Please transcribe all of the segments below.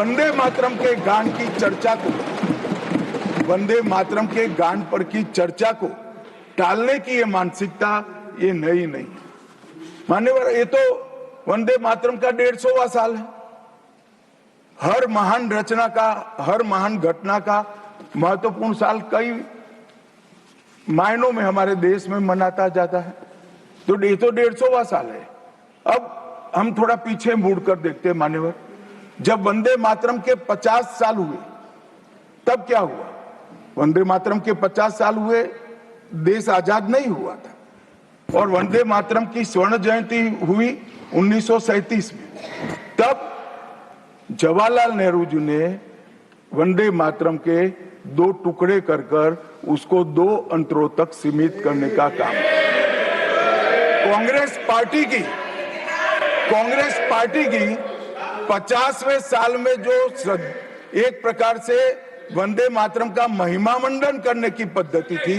वंदे मातरम के गान की चर्चा को, वंदे मातरम के गान पर की चर्चा को टालने की ये मानसिकता ये नई नहीं। मान्यवर, ये तो वंदे मातरम का 150वां साल है। हर महान रचना का, हर महान घटना का महत्वपूर्ण साल कई मायनों में हमारे देश में मनाता जाता है। तो ये तो 150वां साल है। अब हम थोड़ा पीछे मुड़कर देखते हैं मान्यवर, जब वंदे मातरम के 50 साल हुए तब क्या हुआ? वंदे मातरम के 50 साल हुए, देश आजाद नहीं हुआ था। और वंदे मातरम की स्वर्ण जयंती हुई 1937 में। तब जवाहरलाल नेहरू जी ने वंदे मातरम के 2 टुकड़े कर उसको 2 अंतरों तक सीमित करने का काम किया। कांग्रेस पार्टी की 50वें साल में जो एक प्रकार से वंदे मातरम का महिमा मंडन करने की पद्धति थी,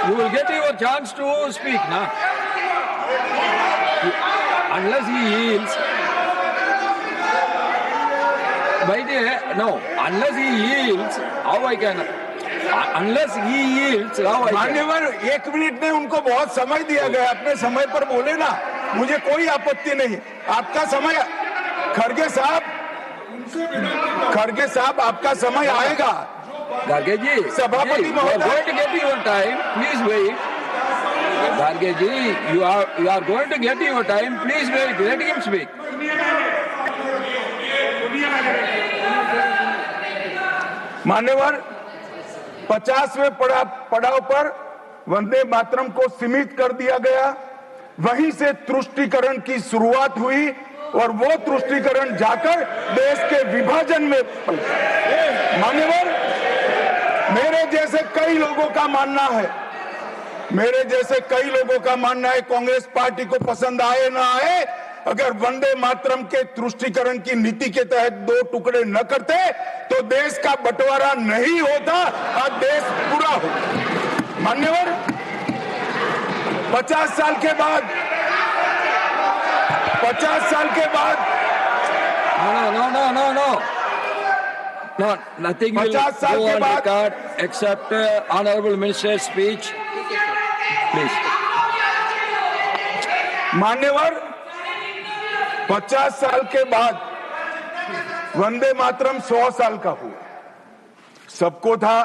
you will get your chance to speak now. Unless he yields, unless he yields, how I can? Unless he yields, how I can? मान्यवर, 1 मिनट में उनको बहुत समय दिया गया, अपने समय पर बोले ना, मुझे कोई आपत्ति नहीं। आपका समय, खड़गे साहब आपका समय आएगा। Garge ji, सभापति you are going to get your time. Please wait. Garge ji, you are going to get your time. Please wait. Let him speak. मान्यवर, 50वें पड़ाव पर वंदे मातरम को सीमित कर दिया गया। वहीं से तुष्टीकरण की शुरुआत हुई और वो तुष्टीकरण जाकर देश के विभाजन में। मान्यवर, मेरे जैसे कई लोगों का मानना है, कांग्रेस पार्टी को पसंद आए ना आए, अगर वंदे मातरम के तुष्टीकरण की नीति के तहत 2 टुकड़े न करते तो देश का बंटवारा नहीं होता और देश पूरा होता। मान्यवर, 50 साल के बाद No, nothing will go on record except Honorable Minister's speech. Please. मान्यवर, 50 साल के बाद वंदे मातरम 100 साल का हुआ। सबको था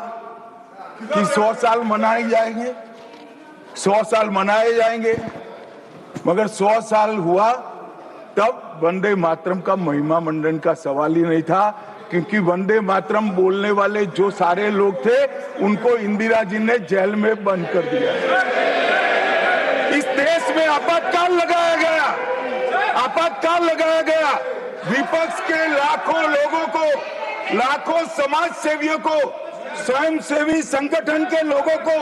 कि 100 साल मनाए जाएंगे, 100 साल मनाए जाएंगे, मगर 100 साल हुआ तब वंदे मातरम का महिमा मंडन का सवाल ही नहीं था, क्योंकि वंदे मातरम बोलने वाले जो सारे लोग थे उनको इंदिरा जी ने जेल में बंद कर दिया। इस देश में आपातकाल लगाया गया। विपक्ष के लाखों लोगों को, लाखों समाज सेवियों को, स्वयंसेवी संगठन के लोगों को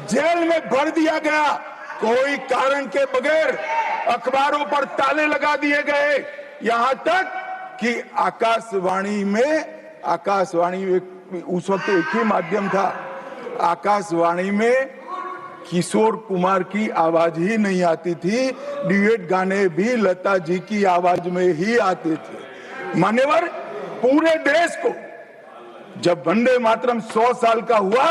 जेल में भर दिया गया। कोई कारण के बगैर अखबारों पर ताले लगा दिए गए। यहां तक कि आकाशवाणी उस वक्त एक ही माध्यम था, आकाशवाणी में किशोर कुमार की आवाज ही नहीं आती थी, ड्यूएट गाने भी लता जी की आवाज में ही आते थे। मान्यवर, पूरे देश को जब वंदे मातरम 100 साल का हुआ,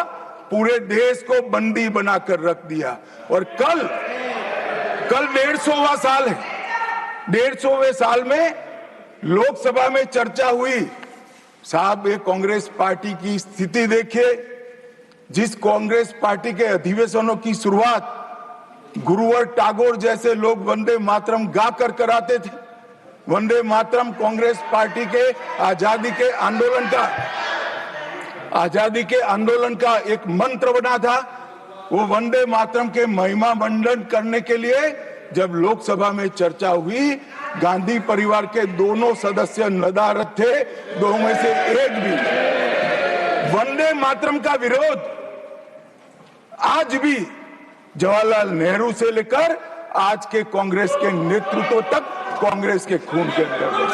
पूरे देश को बंदी बनाकर रख दिया। और कल 150वां साल है। 150वें साल में लोकसभा में चर्चा हुई। साहब, ये कांग्रेस पार्टी की स्थिति देखिए। जिस कांग्रेस पार्टी के अधिवेशनों की शुरुआत गुरुवर टैगोर जैसे लोग वंदे मातरम गा कर कराते थे। वंदे मातरम कांग्रेस पार्टी के आजादी के आंदोलन का एक मंत्र बना था। वो वंदे मातरम के महिमा मंडन करने के लिए जब लोकसभा में चर्चा हुई, गांधी परिवार के दोनों सदस्य नदारद थे, 2 में से एक भी। वंदे मातरम का विरोध आज भी जवाहरलाल नेहरू से लेकर आज के कांग्रेस के नेतृत्व तक कांग्रेस के खून के अंदर